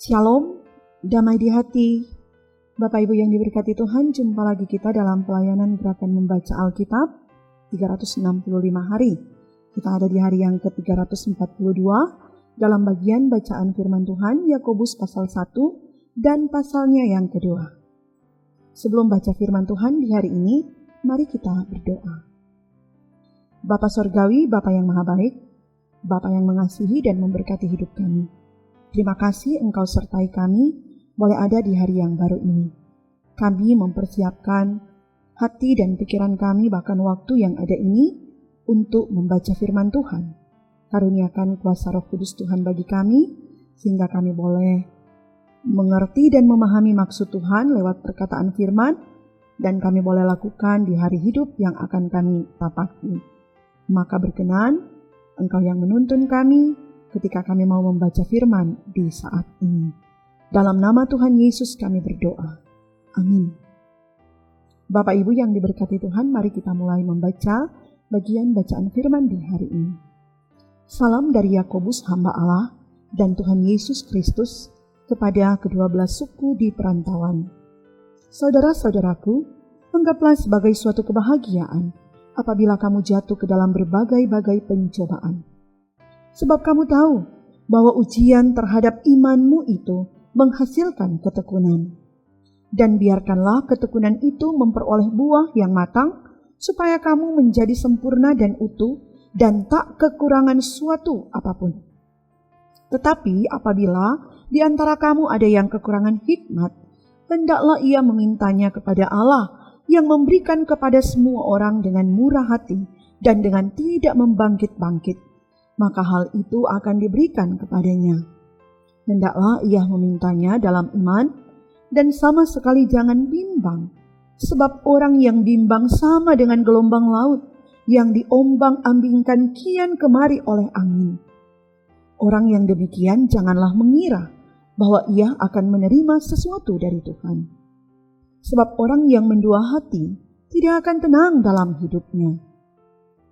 Shalom, damai di hati. Bapak Ibu yang diberkati Tuhan, jumpa lagi kita dalam pelayanan gerakan membaca Alkitab 365 hari. Kita ada di hari yang ke-342 dalam bagian bacaan firman Tuhan Yakobus pasal 1 dan pasalnya yang kedua. Sebelum baca firman Tuhan di hari ini, mari kita berdoa. Bapa Sorgawi, Bapa yang maha baik, Bapa yang mengasihi dan memberkati hidup kami. Terima kasih Engkau sertai kami boleh ada di hari yang baru ini. Kami mempersiapkan hati dan pikiran kami bahkan waktu yang ada ini untuk membaca firman Tuhan. Karuniakan kuasa Roh Kudus Tuhan bagi kami sehingga kami boleh mengerti dan memahami maksud Tuhan lewat perkataan firman dan kami boleh lakukan di hari hidup yang akan kami tapaki. Maka berkenan Engkau yang menuntun kami ketika kami mau membaca firman di saat ini. Dalam nama Tuhan Yesus kami berdoa. Amin. Bapak Ibu yang diberkati Tuhan, mari kita mulai membaca bagian bacaan firman di hari ini. Salam dari Yakobus hamba Allah dan Tuhan Yesus Kristus kepada kedua belas suku di perantauan. Saudara-saudaraku, anggaplah sebagai suatu kebahagiaan apabila kamu jatuh ke dalam berbagai-bagai pencobaan. Sebab kamu tahu bahwa ujian terhadap imanmu itu menghasilkan ketekunan. Dan biarkanlah ketekunan itu memperoleh buah yang matang, supaya kamu menjadi sempurna dan utuh, dan tak kekurangan suatu apapun. Tetapi apabila di antara kamu ada yang kekurangan hikmat, hendaklah ia memintanya kepada Allah, yang memberikan kepada semua orang dengan murah hati, dan dengan tidak membangkit-bangkit. Maka hal itu akan diberikan kepadanya. Hendaklah ia memintanya dalam iman, dan sama sekali jangan bimbang, sebab orang yang bimbang sama dengan gelombang laut, yang diombang-ambingkan kian kemari oleh angin. Orang yang demikian janganlah mengira bahwa ia akan menerima sesuatu dari Tuhan. Sebab orang yang mendua hati tidak akan tenang dalam hidupnya.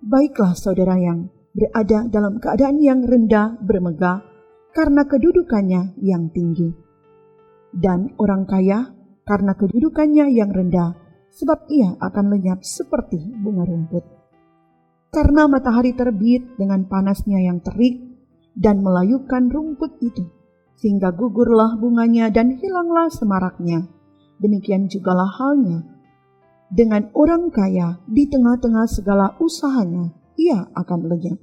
Baiklah saudara yang berada dalam keadaan yang rendah bermegah karena kedudukannya yang tinggi. Dan orang kaya karena kedudukannya yang rendah, sebab ia akan lenyap seperti bunga rumput. Karena matahari terbit dengan panasnya yang terik dan melayukan rumput itu, sehingga gugurlah bunganya dan hilanglah semaraknya. Demikian jugalah halnya dengan orang kaya di tengah-tengah segala usahanya, ia akan lenyap.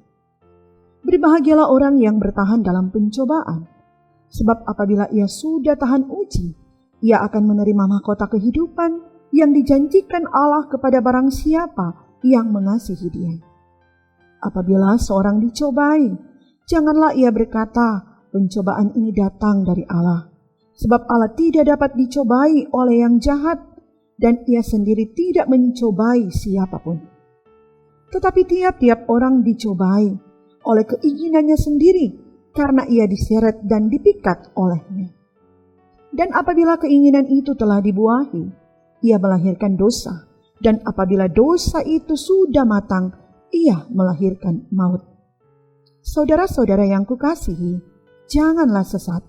Berbahagialah orang yang bertahan dalam pencobaan, sebab apabila ia sudah tahan uji, ia akan menerima mahkota kehidupan yang dijanjikan Allah kepada barang siapa yang mengasihi Dia. Apabila seorang dicobai, janganlah ia berkata, pencobaan ini datang dari Allah, sebab Allah tidak dapat dicobai oleh yang jahat, dan ia sendiri tidak mencobai siapapun. Tetapi tiap-tiap orang dicobai oleh keinginannya sendiri, karena ia diseret dan dipikat olehnya. Dan apabila keinginan itu telah dibuahi, ia melahirkan dosa, dan apabila dosa itu sudah matang, ia melahirkan maut. Saudara-saudara yang kukasihi, janganlah sesat.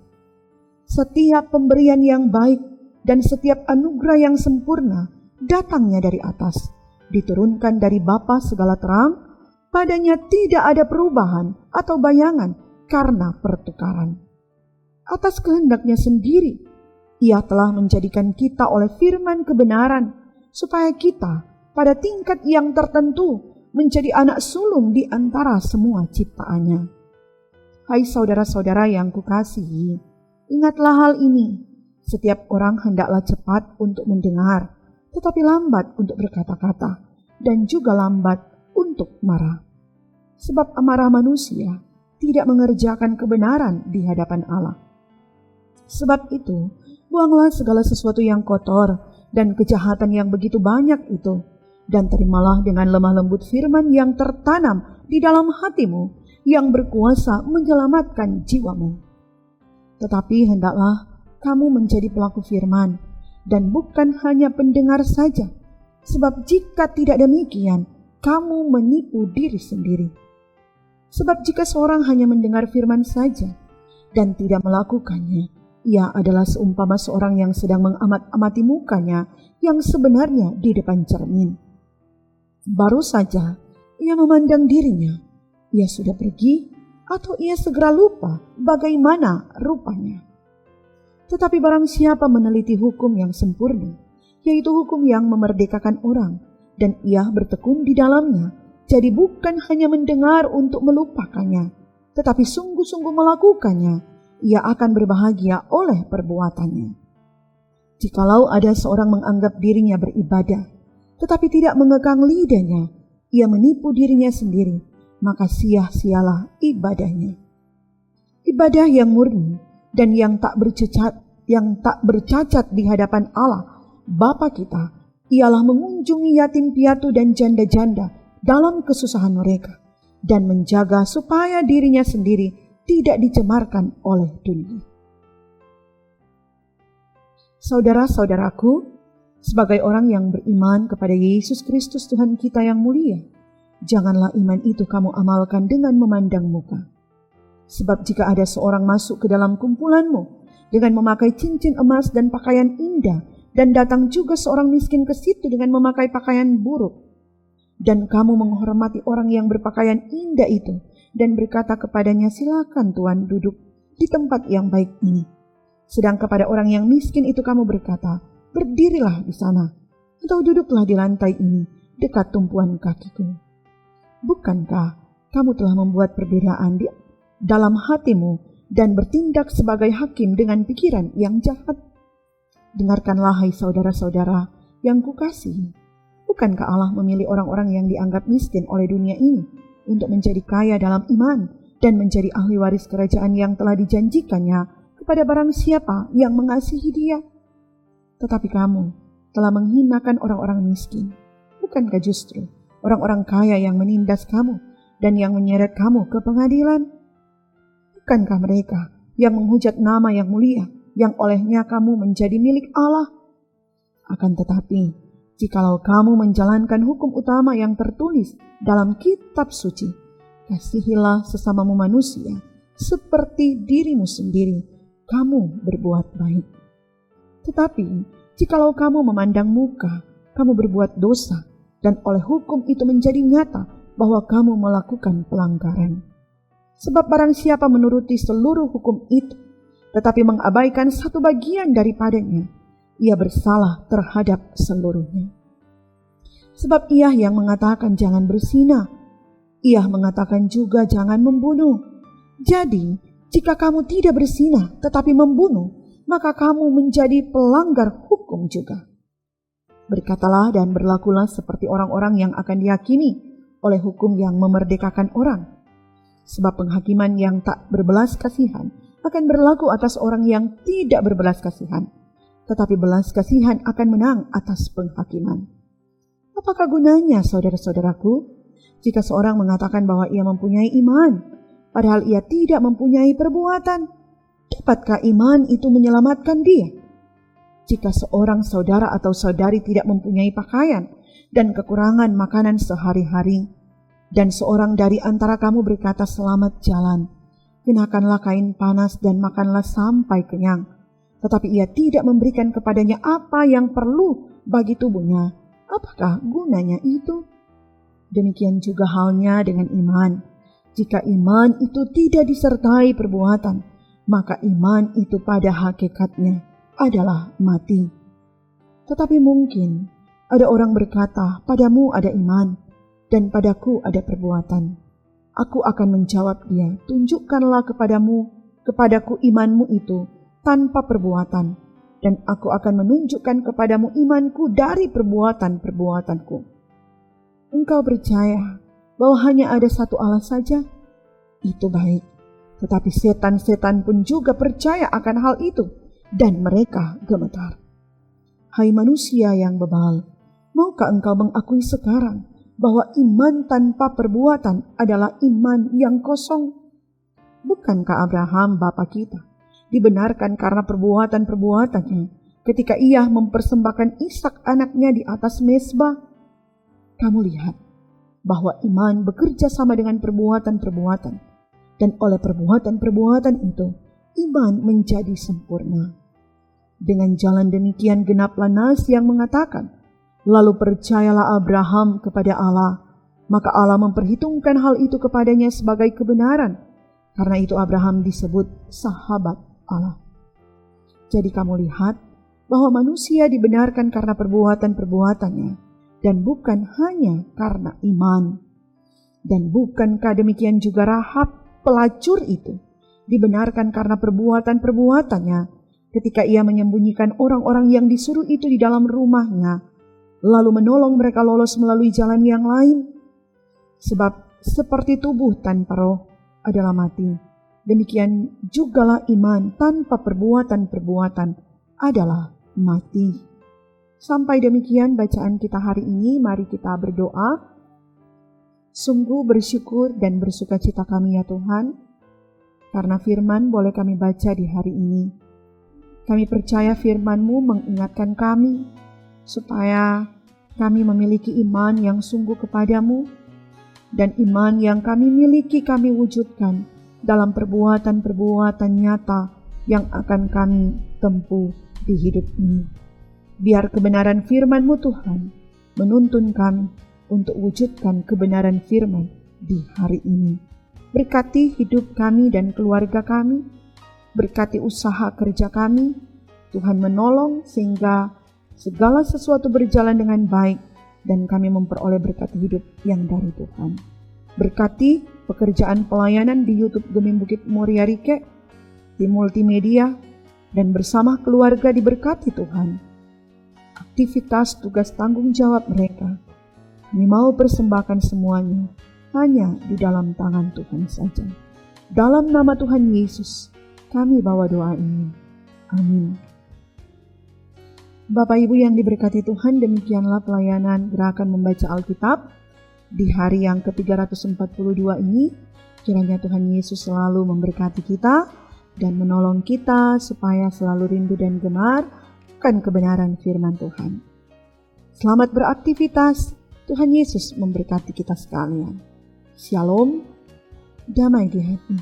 Setiap pemberian yang baik dan setiap anugerah yang sempurna datangnya dari atas, diturunkan dari Bapa segala terang. Padanya tidak ada perubahan atau bayangan karena pertukaran. Atas kehendaknya sendiri, Ia telah menjadikan kita oleh firman kebenaran, supaya kita pada tingkat yang tertentu menjadi anak sulung di antara semua ciptaannya. Hai saudara-saudara yang kukasihi, ingatlah hal ini. Setiap orang hendaklah cepat untuk mendengar, tetapi lambat untuk berkata-kata, dan juga lambat untuk marah. Sebab amarah manusia tidak mengerjakan kebenaran di hadapan Allah. Sebab itu, buanglah segala sesuatu yang kotor dan kejahatan yang begitu banyak itu, dan terimalah dengan lemah lembut firman yang tertanam di dalam hatimu, yang berkuasa menyelamatkan jiwamu. Tetapi hendaklah kamu menjadi pelaku firman, dan bukan hanya pendengar saja. Sebab jika tidak demikian, kamu menipu diri sendiri. Sebab jika seorang hanya mendengar firman saja dan tidak melakukannya, ia adalah seumpama seorang yang sedang mengamat-amati mukanya yang sebenarnya di depan cermin. Baru saja ia memandang dirinya, ia sudah pergi atau ia segera lupa bagaimana rupanya. Tetapi barang siapa meneliti hukum yang sempurna, yaitu hukum yang memerdekakan orang, dan ia bertekun di dalamnya, jadi bukan hanya mendengar untuk melupakannya, tetapi sungguh-sungguh melakukannya, ia akan berbahagia oleh perbuatannya. Jikalau ada seorang menganggap dirinya beribadah, tetapi tidak mengekang lidahnya, ia menipu dirinya sendiri, maka sia-sialah ibadahnya. Ibadah yang murni dan yang tak bercacat di hadapan Allah Bapa kita ialah mengunjungi yatim piatu dan janda-janda dalam kesusahan mereka dan menjaga supaya dirinya sendiri tidak dicemarkan oleh dunia. Saudara-saudaraku, sebagai orang yang beriman kepada Yesus Kristus Tuhan kita yang mulia, janganlah iman itu kamu amalkan dengan memandang muka. Sebab jika ada seorang masuk ke dalam kumpulanmu dengan memakai cincin emas dan pakaian indah, dan datang juga seorang miskin ke situ dengan memakai pakaian buruk, dan kamu menghormati orang yang berpakaian indah itu dan berkata kepadanya, silakan Tuan duduk di tempat yang baik ini. Sedang kepada orang yang miskin itu kamu berkata, berdirilah di sana atau duduklah di lantai ini dekat tumpuan kakiku. Bukankah kamu telah membuat perbedaan di dalam hatimu dan bertindak sebagai hakim dengan pikiran yang jahat? Dengarkanlah hai saudara-saudara yang kukasihi. Bukankah Allah memilih orang-orang yang dianggap miskin oleh dunia ini untuk menjadi kaya dalam iman dan menjadi ahli waris kerajaan yang telah dijanjikannya kepada barang siapa yang mengasihi Dia? Tetapi kamu telah menghinakan orang-orang miskin. Bukankah justru orang-orang kaya yang menindas kamu dan yang menyeret kamu ke pengadilan? Bukankah mereka yang menghujat nama yang mulia, yang olehnya kamu menjadi milik Allah? Akan tetapi, jikalau kamu menjalankan hukum utama yang tertulis dalam kitab suci, kasihilah sesamamu manusia seperti dirimu sendiri, kamu berbuat baik. Tetapi, jikalau kamu memandang muka, kamu berbuat dosa, dan oleh hukum itu menjadi nyata bahwa kamu melakukan pelanggaran. Sebab barang siapa menuruti seluruh hukum itu, tetapi mengabaikan satu bagian daripadanya, ia bersalah terhadap seluruhnya. Sebab ia yang mengatakan jangan berzina, ia mengatakan juga jangan membunuh. Jadi, jika kamu tidak berzina tetapi membunuh, maka kamu menjadi pelanggar hukum juga. Berkatalah dan berlakulah seperti orang-orang yang akan dihakimi oleh hukum yang memerdekakan orang. Sebab penghakiman yang tak berbelas kasihan akan berlaku atas orang yang tidak berbelas kasihan, tetapi belas kasihan akan menang atas penghakiman. Apakah gunanya, saudara-saudaraku, jika seorang mengatakan bahwa ia mempunyai iman, padahal ia tidak mempunyai perbuatan? Dapatkah iman itu menyelamatkan dia? Jika seorang saudara atau saudari tidak mempunyai pakaian dan kekurangan makanan sehari-hari, dan seorang dari antara kamu berkata selamat jalan, kenakanlah kain panas dan makanlah sampai kenyang, tetapi ia tidak memberikan kepadanya apa yang perlu bagi tubuhnya, apakah gunanya itu? Demikian juga halnya dengan iman. Jika iman itu tidak disertai perbuatan, maka iman itu pada hakikatnya adalah mati. Tetapi mungkin ada orang berkata, padamu ada iman dan padaku ada perbuatan. Aku akan menjawab dia, tunjukkanlah kepadaku imanmu itu tanpa perbuatan, dan aku akan menunjukkan kepadamu imanku dari perbuatan-perbuatanku. Engkau percaya bahwa hanya ada satu Allah saja? Itu baik, tetapi setan-setan pun juga percaya akan hal itu, dan mereka gemetar. Hai manusia yang bebal, maukah engkau mengakui sekarang bahwa iman tanpa perbuatan adalah iman yang kosong? Bukankah Abraham bapa kita dibenarkan karena perbuatan-perbuatannya ketika ia mempersembahkan Ishak anaknya di atas mezbah. Kamu lihat bahwa iman bekerja sama dengan perbuatan-perbuatan, dan oleh perbuatan-perbuatan itu, iman menjadi sempurna. Dengan jalan demikian genaplah nas yang mengatakan, lalu percayalah Abraham kepada Allah, maka Allah memperhitungkan hal itu kepadanya sebagai kebenaran. Karena itu Abraham disebut sahabat Allah. Jadi kamu lihat bahwa manusia dibenarkan karena perbuatan-perbuatannya, dan bukan hanya karena iman. Dan bukankah demikian juga Rahab pelacur itu dibenarkan karena perbuatan-perbuatannya ketika ia menyembunyikan orang-orang yang disuruh itu di dalam rumahnya, lalu menolong mereka lolos melalui jalan yang lain? Sebab seperti tubuh tanpa roh adalah mati, demikian jugalah iman tanpa perbuatan-perbuatan adalah mati. Sampai demikian bacaan kita hari ini. Mari kita berdoa. Sungguh bersyukur dan bersukacita kami ya Tuhan, karena firman boleh kami baca di hari ini. Kami percaya firman-Mu mengingatkan kami supaya kami memiliki iman yang sungguh kepadamu, dan iman yang kami miliki kami wujudkan dalam perbuatan-perbuatan nyata yang akan kami tempuh di hidup ini. Biar kebenaran firman-Mu Tuhan menuntun kami untuk wujudkan kebenaran firman di hari ini. Berkati hidup kami dan keluarga kami, berkati usaha kerja kami. Tuhan menolong sehingga segala sesuatu berjalan dengan baik dan kami memperoleh berkat hidup yang dari Tuhan. Berkati pekerjaan pelayanan di YouTube Gemim Bukit Muria Rike, di multimedia, dan bersama keluarga diberkati Tuhan. Aktivitas tugas tanggung jawab mereka, kami mau persembahkan semuanya hanya di dalam tangan Tuhan saja. Dalam nama Tuhan Yesus, kami bawa doa ini. Amin. Bapak Ibu yang diberkati Tuhan, demikianlah pelayanan gerakan membaca Alkitab di hari yang ke-342 ini. Kiranya Tuhan Yesus selalu memberkati kita dan menolong kita supaya selalu rindu dan gemar akan kebenaran firman Tuhan. Selamat beraktivitas. Tuhan Yesus memberkati kita sekalian. Shalom, damai di hati.